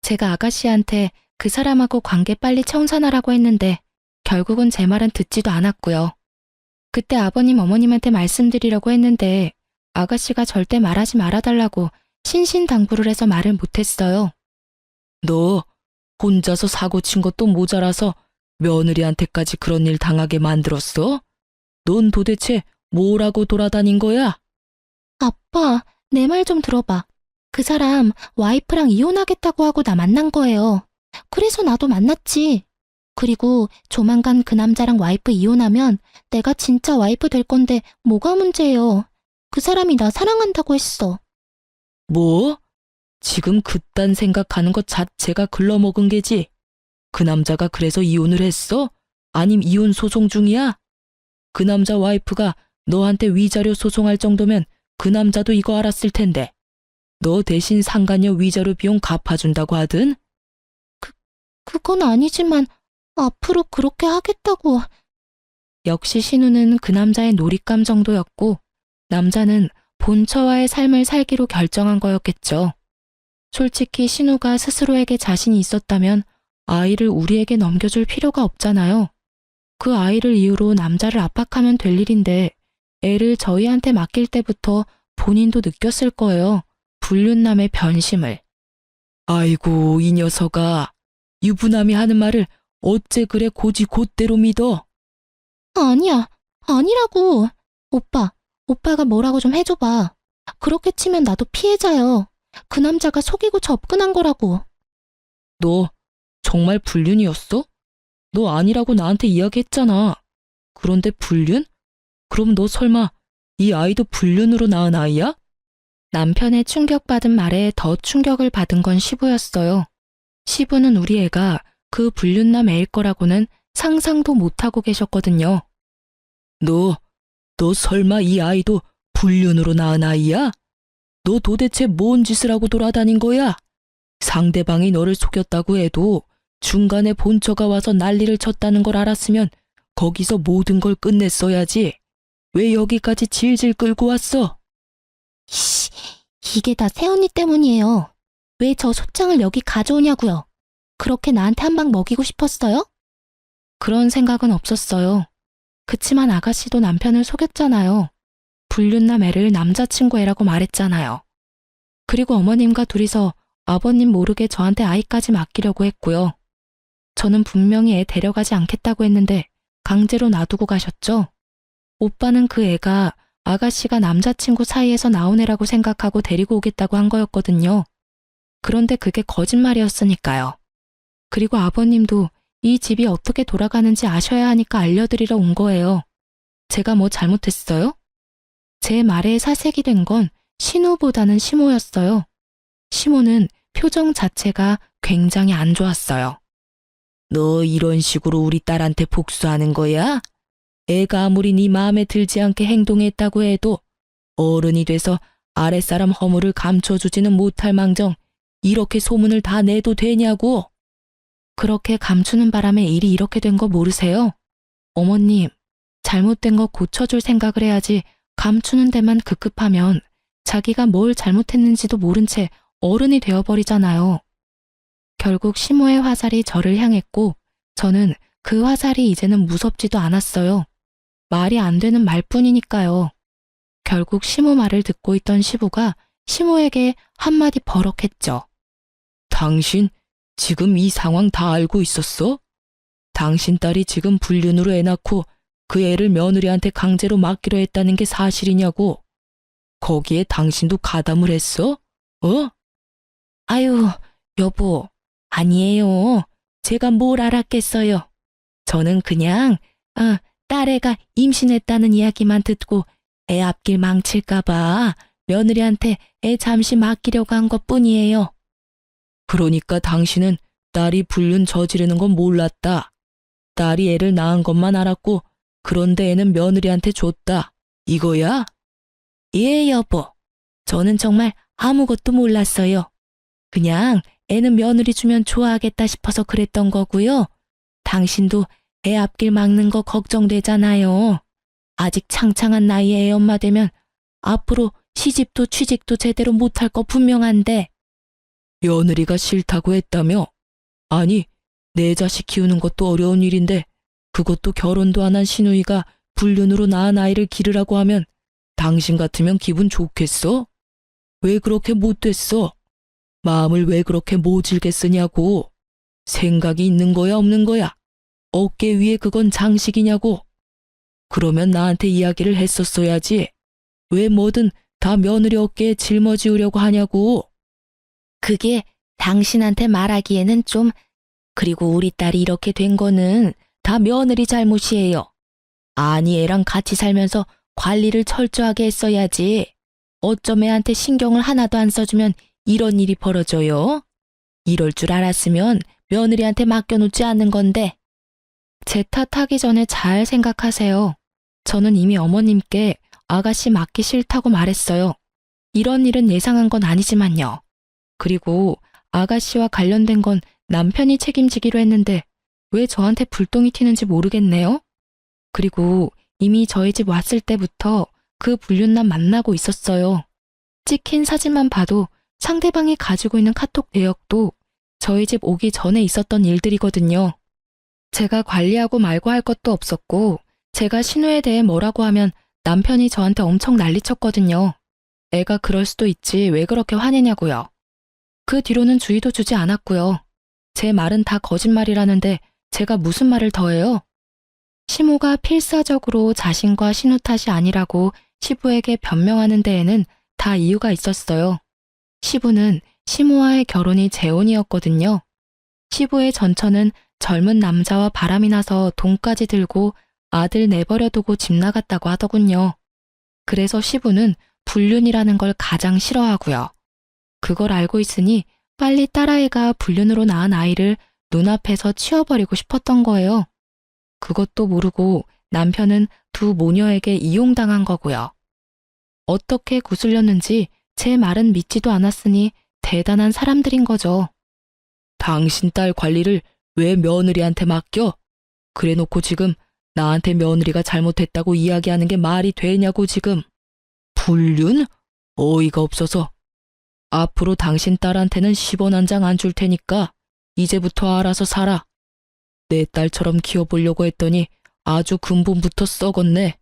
제가 아가씨한테 그 사람하고 관계 빨리 청산하라고 했는데 결국은 제 말은 듣지도 않았고요. 그때 아버님 어머님한테 말씀드리려고 했는데 아가씨가 절대 말하지 말아달라고 신신당부를 해서 말을 못했어요. 너 혼자서 사고 친 것도 모자라서 며느리한테까지 그런 일 당하게 만들었어? 넌 도대체 뭐라고 돌아다닌 거야? 아빠, 내 말 좀 들어봐. 그 사람 와이프랑 이혼하겠다고 하고 나 만난 거예요. 그래서 나도 만났지. 그리고 조만간 그 남자랑 와이프 이혼하면 내가 진짜 와이프 될 건데 뭐가 문제예요. 그 사람이 나 사랑한다고 했어. 뭐? 지금 그딴 생각하는 것 자체가 글러먹은 게지. 그 남자가 그래서 이혼을 했어? 아님 이혼 소송 중이야? 그 남자 와이프가 너한테 위자료 소송할 정도면 그 남자도 이거 알았을 텐데. 너 대신 상간녀 위자료 비용 갚아준다고 하든? 그건 아니지만 앞으로 그렇게 하겠다고. 역시 신우는 그 남자의 놀잇감 정도였고 남자는 본처와의 삶을 살기로 결정한 거였겠죠. 솔직히 신우가 스스로에게 자신이 있었다면 아이를 우리에게 넘겨줄 필요가 없잖아요. 그 아이를 이유로 남자를 압박하면 될 일인데 애를 저희한테 맡길 때부터 본인도 느꼈을 거예요. 불륜남의 변심을. 아이고 이 녀석아. 유부남이 하는 말을 어째 그래 고지 곧대로 믿어? 아니야, 아니라고. 오빠가 뭐라고 좀 해줘봐. 그렇게 치면 나도 피해자요. 그 남자가 속이고 접근한 거라고. 너 정말 불륜이었어? 너 아니라고 나한테 이야기했잖아. 그런데 불륜? 그럼 너 설마 이 아이도 불륜으로 낳은 아이야? 남편의 충격받은 말에 더 충격을 받은 건 시부였어요. 시부는 우리 애가 그 불륜남 애일 거라고는 상상도 못하고 계셨거든요. 너 설마 이 아이도 불륜으로 낳은 아이야? 너 도대체 뭔 짓을 하고 돌아다닌 거야? 상대방이 너를 속였다고 해도 중간에 본처가 와서 난리를 쳤다는 걸 알았으면 거기서 모든 걸 끝냈어야지. 왜 여기까지 질질 끌고 왔어? 씨, 이게 다 새언니 때문이에요. 왜 저 소장을 여기 가져오냐고요. 그렇게 나한테 한 방 먹이고 싶었어요? 그런 생각은 없었어요. 그치만 아가씨도 남편을 속였잖아요. 불륜남 애를 남자친구 애라고 말했잖아요. 그리고 어머님과 둘이서 아버님 모르게 저한테 아이까지 맡기려고 했고요. 저는 분명히 애 데려가지 않겠다고 했는데 강제로 놔두고 가셨죠. 오빠는 그 애가 아가씨가 남자친구 사이에서 나온 애라고 생각하고 데리고 오겠다고 한 거였거든요. 그런데 그게 거짓말이었으니까요. 그리고 아버님도 이 집이 어떻게 돌아가는지 아셔야 하니까 알려드리러 온 거예요. 제가 뭐 잘못했어요? 제 말에 사색이 된 건 신우보다는 시모였어요. 시모는 표정 자체가 굉장히 안 좋았어요. 너 이런 식으로 우리 딸한테 복수하는 거야? 애가 아무리 네 마음에 들지 않게 행동했다고 해도 어른이 돼서 아랫사람 허물을 감춰주지는 못할 망정 이렇게 소문을 다 내도 되냐고. 그렇게 감추는 바람에 일이 이렇게 된 거 모르세요? 어머님, 잘못된 거 고쳐줄 생각을 해야지 감추는 데만 급급하면 자기가 뭘 잘못했는지도 모른 채 어른이 되어버리잖아요. 결국 시모의 화살이 저를 향했고 저는 그 화살이 이제는 무섭지도 않았어요. 말이 안 되는 말뿐이니까요. 결국 시모 말을 듣고 있던 시부가 시모에게 한마디 버럭했죠. 당신 지금 이 상황 다 알고 있었어? 당신 딸이 지금 불륜으로 애 낳고 그 애를 며느리한테 강제로 맡기로 했다는 게 사실이냐고. 거기에 당신도 가담을 했어? 어? 아유, 여보, 아니에요. 제가 뭘 알았겠어요. 저는 그냥 딸애가 임신했다는 이야기만 듣고 애 앞길 망칠까봐 며느리한테 애 잠시 맡기려고 한 것뿐이에요. 그러니까 당신은 딸이 불륜 저지르는 건 몰랐다. 딸이 애를 낳은 것만 알았고 그런데 애는 며느리한테 줬다. 이거야? 예, 여보. 저는 정말 아무것도 몰랐어요. 그냥 애는 며느리 주면 좋아하겠다 싶어서 그랬던 거고요. 당신도 애 앞길 막는 거 걱정되잖아요. 아직 창창한 나이에 애 엄마 되면 앞으로 시집도 취직도 제대로 못할 거 분명한데. 며느리가 싫다고 했다며? 아니, 내 자식 키우는 것도 어려운 일인데 그것도 결혼도 안 한 시누이가 불륜으로 낳은 아이를 기르라고 하면 당신 같으면 기분 좋겠어? 왜 그렇게 못됐어? 마음을 왜 그렇게 모질게 쓰냐고. 생각이 있는 거야 없는 거야? 어깨 위에 그건 장식이냐고. 그러면 나한테 이야기를 했었어야지. 왜 뭐든 다 며느리 어깨에 짊어지우려고 하냐고. 그게 당신한테 말하기에는 좀. 그리고 우리 딸이 이렇게 된 거는 다 며느리 잘못이에요. 아니, 애랑 같이 살면서 관리를 철저하게 했어야지. 어쩜 애한테 신경을 하나도 안 써주면 이런 일이 벌어져요? 이럴 줄 알았으면 며느리한테 맡겨놓지 않는 건데. 제 탓하기 전에 잘 생각하세요. 저는 이미 어머님께 아가씨 맡기 싫다고 말했어요. 이런 일은 예상한 건 아니지만요. 그리고 아가씨와 관련된 건 남편이 책임지기로 했는데 왜 저한테 불똥이 튀는지 모르겠네요. 그리고 이미 저희 집 왔을 때부터 그 불륜남 만나고 있었어요. 찍힌 사진만 봐도 상대방이 가지고 있는 카톡 내역도 저희 집 오기 전에 있었던 일들이거든요. 제가 관리하고 말고 할 것도 없었고 제가 신우에 대해 뭐라고 하면 남편이 저한테 엄청 난리쳤거든요. 애가 그럴 수도 있지 왜 그렇게 화내냐고요. 그 뒤로는 주의도 주지 않았고요. 제 말은 다 거짓말이라는데 제가 무슨 말을 더해요? 시모가 필사적으로 자신과 신우 탓이 아니라고 시부에게 변명하는 데에는 다 이유가 있었어요. 시부는 시모와의 결혼이 재혼이었거든요. 시부의 전처는 젊은 남자와 바람이 나서 돈까지 들고 아들 내버려두고 집 나갔다고 하더군요. 그래서 시부는 불륜이라는 걸 가장 싫어하고요. 그걸 알고 있으니 빨리 딸아이가 불륜으로 낳은 아이를 눈앞에서 치워버리고 싶었던 거예요. 그것도 모르고 남편은 두 모녀에게 이용당한 거고요. 어떻게 구슬렸는지 제 말은 믿지도 않았으니 대단한 사람들인 거죠. 당신 딸 관리를 왜 며느리한테 맡겨? 그래놓고 지금 나한테 며느리가 잘못했다고 이야기하는 게 말이 되냐고 지금. 불륜? 어이가 없어서. 앞으로 당신 딸한테는 10원 한 장 안 줄 테니까 이제부터 알아서 살아. 내 딸처럼 키워보려고 했더니 아주 근본부터 썩었네.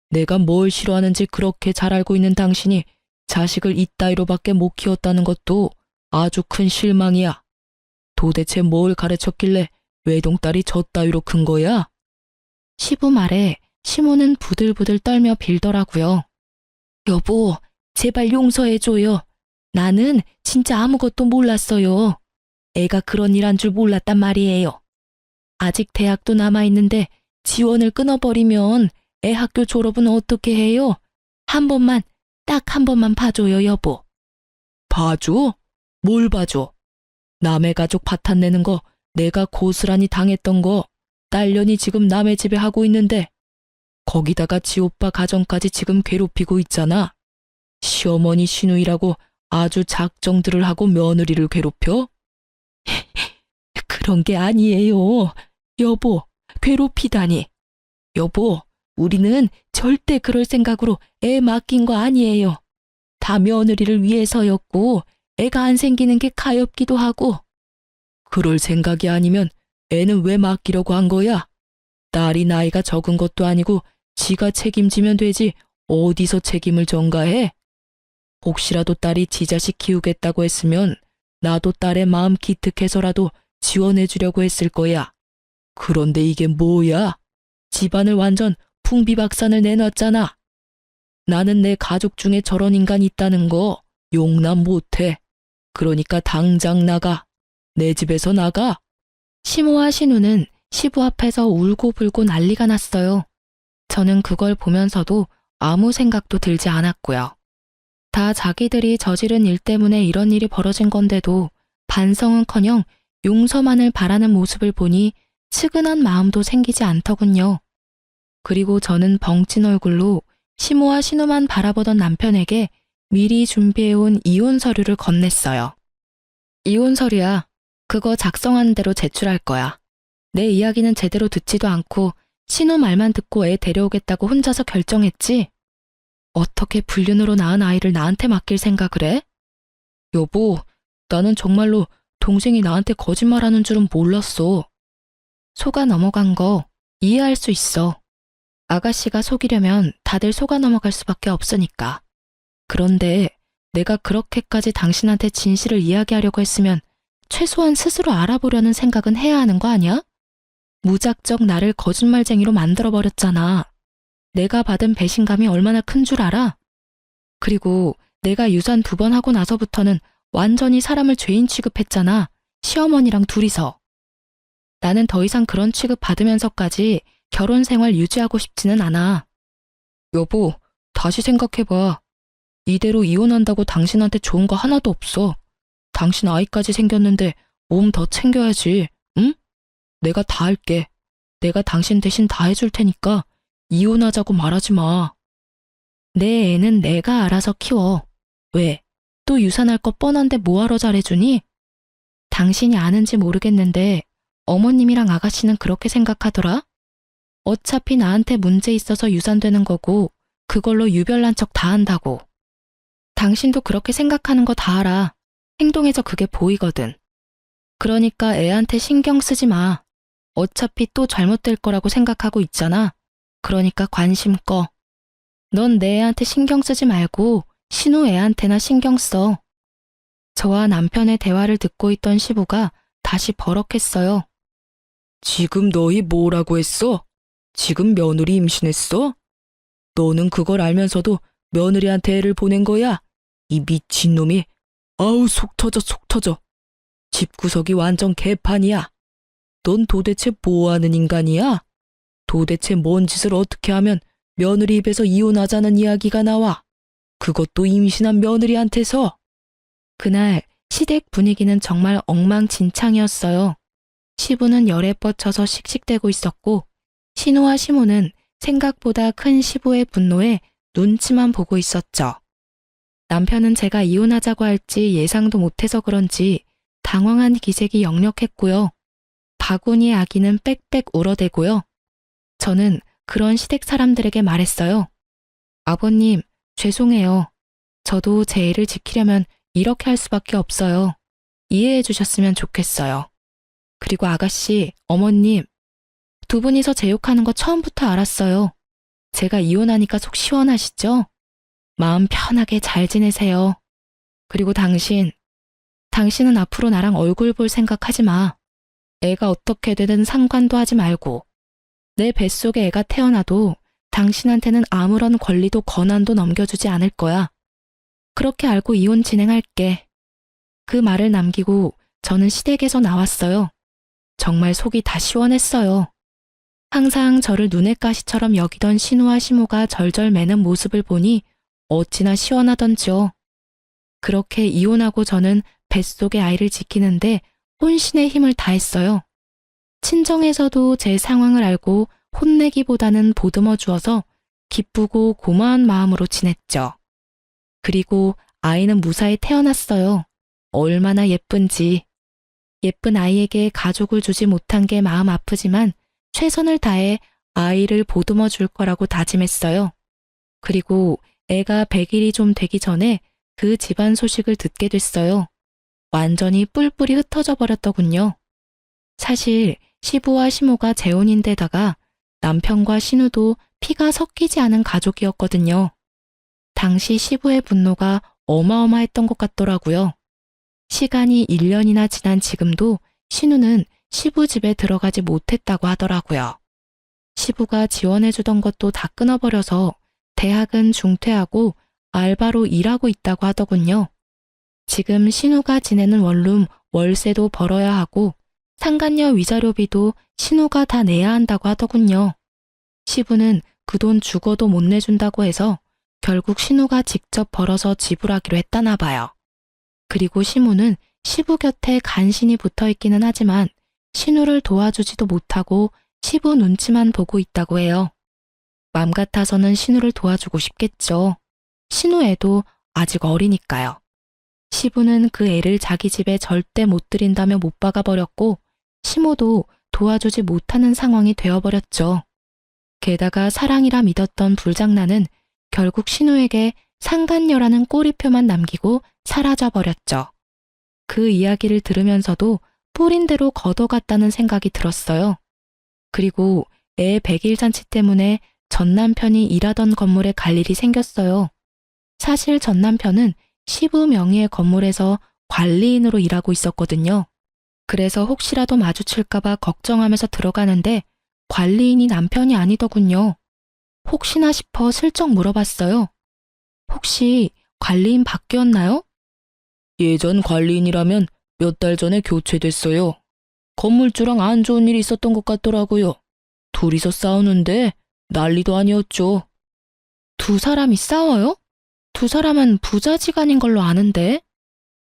내가 뭘 싫어하는지 그렇게 잘 알고 있는 당신이 자식을 이따위로밖에 못 키웠다는 것도 아주 큰 실망이야. 도대체 뭘 가르쳤길래 외동딸이 저 따위로 큰 거야? 시부 말에 시모는 부들부들 떨며 빌더라고요. 여보, 제발 용서해줘요. 나는 진짜 아무것도 몰랐어요. 애가 그런 일 한 줄 몰랐단 말이에요. 아직 대학도 남아있는데 지원을 끊어버리면 애 학교 졸업은 어떻게 해요? 한 번만, 딱 한 번만 봐줘요, 여보. 봐줘? 뭘 봐줘? 남의 가족 파탄 내는 거 내가 고스란히 당했던 거 딸년이 지금 남의 집에 하고 있는데 거기다가 지 오빠 가정까지 지금 괴롭히고 있잖아. 시어머니 시누이라고 아주 작정들을 하고 며느리를 괴롭혀? 그런 게 아니에요. 여보, 괴롭히다니. 여보, 우리는 절대 그럴 생각으로 애 맡긴 거 아니에요. 다 며느리를 위해서였고 애가 안 생기는 게 가엾기도 하고. 그럴 생각이 아니면 애는 왜 맡기려고 한 거야? 딸이 나이가 적은 것도 아니고 지가 책임지면 되지 어디서 책임을 전가해? 혹시라도 딸이 지 자식 키우겠다고 했으면 나도 딸의 마음 기특해서라도 지원해 주려고 했을 거야. 그런데 이게 뭐야? 집안을 완전 풍비박산을 내놨잖아. 나는 내 가족 중에 저런 인간이 있다는 거 용납 못해. 그러니까 당장 나가. 내 집에서 나가. 시모와 신우는 시부 앞에서 울고불고 난리가 났어요. 저는 그걸 보면서도 아무 생각도 들지 않았고요. 다 자기들이 저지른 일 때문에 이런 일이 벌어진 건데도 반성은커녕 용서만을 바라는 모습을 보니 측은한 마음도 생기지 않더군요. 그리고 저는 벙찐 얼굴로 시모와 신우만 바라보던 남편에게 미리 준비해온 이혼 서류를 건넸어요. 이혼 서류야. 그거 작성한 대로 제출할 거야. 내 이야기는 제대로 듣지도 않고 신우 말만 듣고 애 데려오겠다고 혼자서 결정했지? 어떻게 불륜으로 낳은 아이를 나한테 맡길 생각을 해? 여보, 나는 정말로 동생이 나한테 거짓말하는 줄은 몰랐어. 속아 넘어간 거 이해할 수 있어. 아가씨가 속이려면 다들 속아 넘어갈 수밖에 없으니까. 그런데 내가 그렇게까지 당신한테 진실을 이야기하려고 했으면 최소한 스스로 알아보려는 생각은 해야 하는 거 아니야? 무작정 나를 거짓말쟁이로 만들어버렸잖아. 내가 받은 배신감이 얼마나 큰 줄 알아? 그리고 내가 유산 2번 하고 나서부터는 완전히 사람을 죄인 취급했잖아. 시어머니랑 둘이서. 나는 더 이상 그런 취급 받으면서까지 결혼 생활 유지하고 싶지는 않아. 여보, 다시 생각해봐. 이대로 이혼한다고 당신한테 좋은 거 하나도 없어. 당신 아이까지 생겼는데 몸 더 챙겨야지, 응? 내가 다 할게. 내가 당신 대신 다 해줄 테니까 이혼하자고 말하지 마. 내 애는 내가 알아서 키워. 왜? 또 유산할 거 뻔한데 뭐하러 잘해주니? 당신이 아는지 모르겠는데 어머님이랑 아가씨는 그렇게 생각하더라? 어차피 나한테 문제 있어서 유산되는 거고 그걸로 유별난 척 다 한다고. 당신도 그렇게 생각하는 거 다 알아. 행동에서 그게 보이거든. 그러니까 애한테 신경 쓰지 마. 어차피 또 잘못될 거라고 생각하고 있잖아. 그러니까 관심 꺼. 넌 내 애한테 신경 쓰지 말고 신우 애한테나 신경 써. 저와 남편의 대화를 듣고 있던 시부가 다시 버럭했어요. 지금 너희 뭐라고 했어? 지금 며느리 임신했어? 너는 그걸 알면서도 며느리한테 애를 보낸 거야? 이 미친놈이. 아우, 속 터져, 속 터져. 집구석이 완전 개판이야. 넌 도대체 뭐하는 인간이야? 도대체 뭔 짓을 어떻게 하면 며느리 입에서 이혼하자는 이야기가 나와? 그것도 임신한 며느리한테서. 그날 시댁 분위기는 정말 엉망진창이었어요. 시부는 열에 뻗쳐서 씩씩대고 있었고 신우와 시모는 생각보다 큰 시부의 분노에 눈치만 보고 있었죠. 남편은 제가 이혼하자고 할지 예상도 못해서 그런지 당황한 기색이 역력했고요. 바구니의 아기는 빽빽 울어대고요. 저는 그런 시댁 사람들에게 말했어요. 아버님, 죄송해요. 저도 제 애를 지키려면 이렇게 할 수밖에 없어요. 이해해 주셨으면 좋겠어요. 그리고 아가씨, 어머님, 2분이서 제 욕하는 거 처음부터 알았어요. 제가 이혼하니까 속 시원하시죠? 마음 편하게 잘 지내세요. 그리고 당신은 앞으로 나랑 얼굴 볼 생각하지 마. 애가 어떻게 되든 상관도 하지 말고. 내 뱃속에 애가 태어나도 당신한테는 아무런 권리도 권한도 넘겨주지 않을 거야. 그렇게 알고 이혼 진행할게. 그 말을 남기고 저는 시댁에서 나왔어요. 정말 속이 다 시원했어요. 항상 저를 눈의 가시처럼 여기던 신우와 시모가 절절 매는 모습을 보니 어찌나 시원하던지요. 그렇게 이혼하고 저는 뱃속의 아이를 지키는데 혼신의 힘을 다했어요. 친정에서도 제 상황을 알고 혼내기보다는 보듬어 주어서 기쁘고 고마운 마음으로 지냈죠. 그리고 아이는 무사히 태어났어요. 얼마나 예쁜지. 예쁜 아이에게 가족을 주지 못한 게 마음 아프지만 최선을 다해 아이를 보듬어 줄 거라고 다짐했어요. 그리고 애가 100일이 좀 되기 전에 그 집안 소식을 듣게 됐어요. 완전히 뿔뿔이 흩어져 버렸더군요. 사실 시부와 시모가 재혼인데다가 남편과 신우도 피가 섞이지 않은 가족이었거든요. 당시 시부의 분노가 어마어마했던 것 같더라고요. 시간이 1년이나 지난 지금도 신우는 시부 집에 들어가지 못했다고 하더라고요. 시부가 지원해주던 것도 다 끊어버려서 대학은 중퇴하고 알바로 일하고 있다고 하더군요. 지금 신우가 지내는 원룸 월세도 벌어야 하고 상간녀 위자료비도 신우가 다 내야 한다고 하더군요. 시부는 그 돈 죽어도 못 내준다고 해서 결국 신우가 직접 벌어서 지불하기로 했다나 봐요. 그리고 시무는 시부 곁에 간신히 붙어 있기는 하지만 신우를 도와주지도 못하고 시부 눈치만 보고 있다고 해요. 맘 같아서는 신우를 도와주고 싶겠죠. 신우 애도 아직 어리니까요. 시부는 그 애를 자기 집에 절대 못 들인다며 못 박아버렸고 시모도 도와주지 못하는 상황이 되어버렸죠. 게다가 사랑이라 믿었던 불장난은 결국 신우에게 상간녀라는 꼬리표만 남기고 사라져버렸죠. 그 이야기를 들으면서도 뿌린 대로 걷어갔다는 생각이 들었어요. 그리고 애 100일 잔치 때문에 전 남편이 일하던 건물에 갈 일이 생겼어요. 사실 전 남편은 시부 명의의 건물에서 관리인으로 일하고 있었거든요. 그래서 혹시라도 마주칠까봐 걱정하면서 들어가는데 관리인이 남편이 아니더군요. 혹시나 싶어 슬쩍 물어봤어요. 혹시 관리인 바뀌었나요? 예전 관리인이라면 몇 달 전에 교체됐어요. 건물주랑 안 좋은 일이 있었던 것 같더라고요. 둘이서 싸우는데 난리도 아니었죠. 두 사람이 싸워요? 두 사람은 부자지간인 걸로 아는데.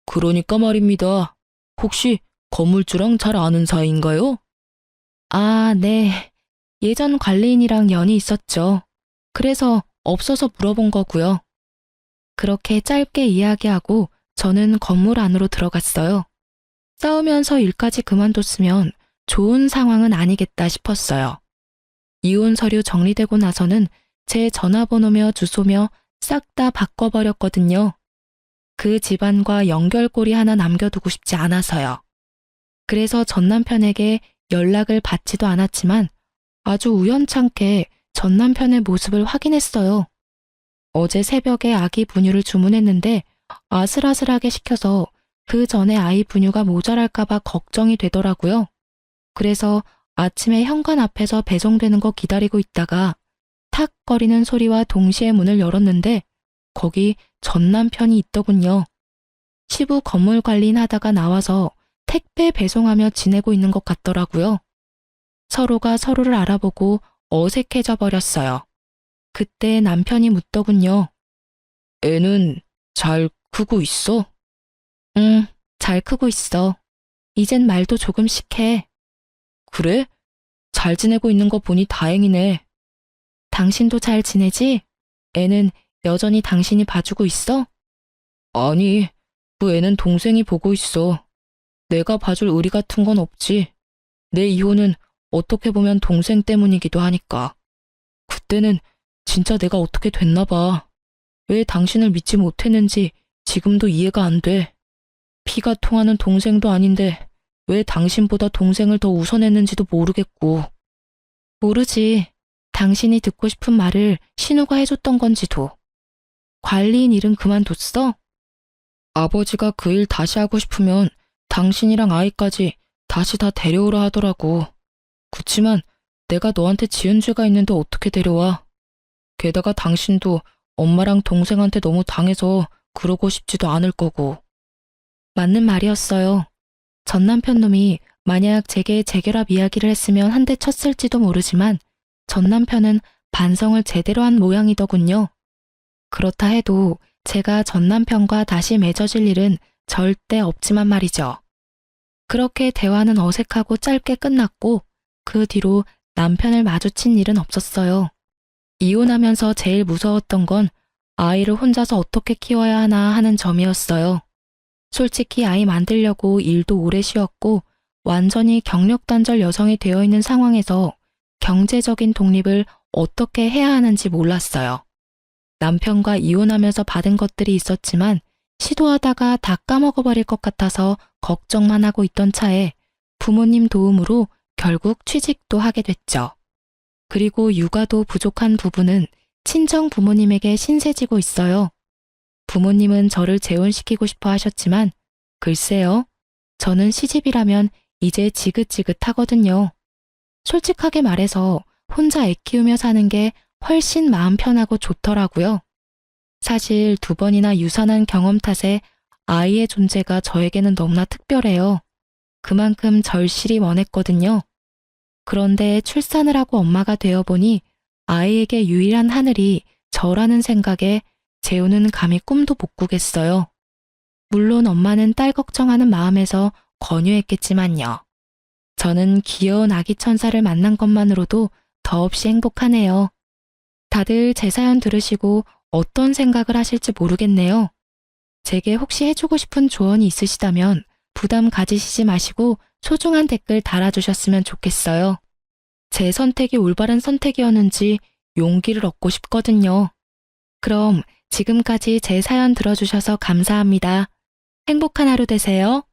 그러니까 말입니다. 혹시 건물주랑 잘 아는 사이인가요? 아, 네. 예전 관리인이랑 연이 있었죠. 그래서 없어서 물어본 거고요. 그렇게 짧게 이야기하고 저는 건물 안으로 들어갔어요. 싸우면서 일까지 그만뒀으면 좋은 상황은 아니겠다 싶었어요. 이혼 서류 정리되고 나서는 제 전화번호며 주소며 싹 다 바꿔버렸거든요. 그 집안과 연결고리 하나 남겨두고 싶지 않아서요. 그래서 전 남편에게 연락을 받지도 않았지만 아주 우연찮게 전 남편의 모습을 확인했어요. 어제 새벽에 아기 분유를 주문했는데 아슬아슬하게 식혀서 그 전에 아이 분유가 모자랄까봐 걱정이 되더라고요. 그래서 아침에 현관 앞에서 배송되는 거 기다리고 있다가 탁 거리는 소리와 동시에 문을 열었는데 거기 전 남편이 있더군요. 시부 건물 관리인 하다가 나와서 택배 배송하며 지내고 있는 것 같더라고요. 서로가 서로를 알아보고 어색해져 버렸어요. 그때 남편이 묻더군요. 애는 잘 크고 있어? 응, 잘 크고 있어. 이젠 말도 조금씩 해. 그래? 잘 지내고 있는 거 보니 다행이네. 당신도 잘 지내지? 애는 여전히 당신이 봐주고 있어? 아니, 그 애는 동생이 보고 있어. 내가 봐줄 의리 같은 건 없지. 내 이혼은 어떻게 보면 동생 때문이기도 하니까. 그때는 진짜 내가 어떻게 됐나 봐. 왜 당신을 믿지 못했는지 지금도 이해가 안 돼. 피가 통하는 동생도 아닌데 왜 당신보다 동생을 더 우선했는지도 모르겠고. 모르지. 당신이 듣고 싶은 말을 신우가 해줬던 건지도. 관리인 일은 그만뒀어? 아버지가 그 일 다시 하고 싶으면 당신이랑 아이까지 다시 다 데려오라 하더라고. 그치만 내가 너한테 지은 죄가 있는데 어떻게 데려와. 게다가 당신도 엄마랑 동생한테 너무 당해서 그러고 싶지도 않을 거고. 맞는 말이었어요. 전 남편 놈이 만약 제게 재결합 이야기를 했으면 한 대 쳤을지도 모르지만 전 남편은 반성을 제대로 한 모양이더군요. 그렇다 해도 제가 전 남편과 다시 맺어질 일은 절대 없지만 말이죠. 그렇게 대화는 어색하고 짧게 끝났고 그 뒤로 남편을 마주친 일은 없었어요. 이혼하면서 제일 무서웠던 건 아이를 혼자서 어떻게 키워야 하나 하는 점이었어요. 솔직히 아이 만들려고 일도 오래 쉬었고 완전히 경력단절 여성이 되어 있는 상황에서 경제적인 독립을 어떻게 해야 하는지 몰랐어요. 남편과 이혼하면서 받은 것들이 있었지만 시도하다가 다 까먹어버릴 것 같아서 걱정만 하고 있던 차에 부모님 도움으로 결국 취직도 하게 됐죠. 그리고 육아도 부족한 부분은 친정 부모님에게 신세지고 있어요. 부모님은 저를 재혼시키고 싶어 하셨지만 글쎄요, 저는 시집이라면 이제 지긋지긋하거든요. 솔직하게 말해서 혼자 애 키우며 사는 게 훨씬 마음 편하고 좋더라고요. 사실 2번이나 유산한 경험 탓에 아이의 존재가 저에게는 너무나 특별해요. 그만큼 절실히 원했거든요. 그런데 출산을 하고 엄마가 되어보니 아이에게 유일한 하늘이 저라는 생각에 재우는 감히 꿈도 못 꾸겠어요. 물론 엄마는 딸 걱정하는 마음에서 권유했겠지만요. 저는 귀여운 아기 천사를 만난 것만으로도 더없이 행복하네요. 다들 제 사연 들으시고 어떤 생각을 하실지 모르겠네요. 제게 혹시 해주고 싶은 조언이 있으시다면 부담 가지시지 마시고 소중한 댓글 달아주셨으면 좋겠어요. 제 선택이 올바른 선택이었는지 용기를 얻고 싶거든요. 그럼 지금까지 제 사연 들어주셔서 감사합니다. 행복한 하루 되세요.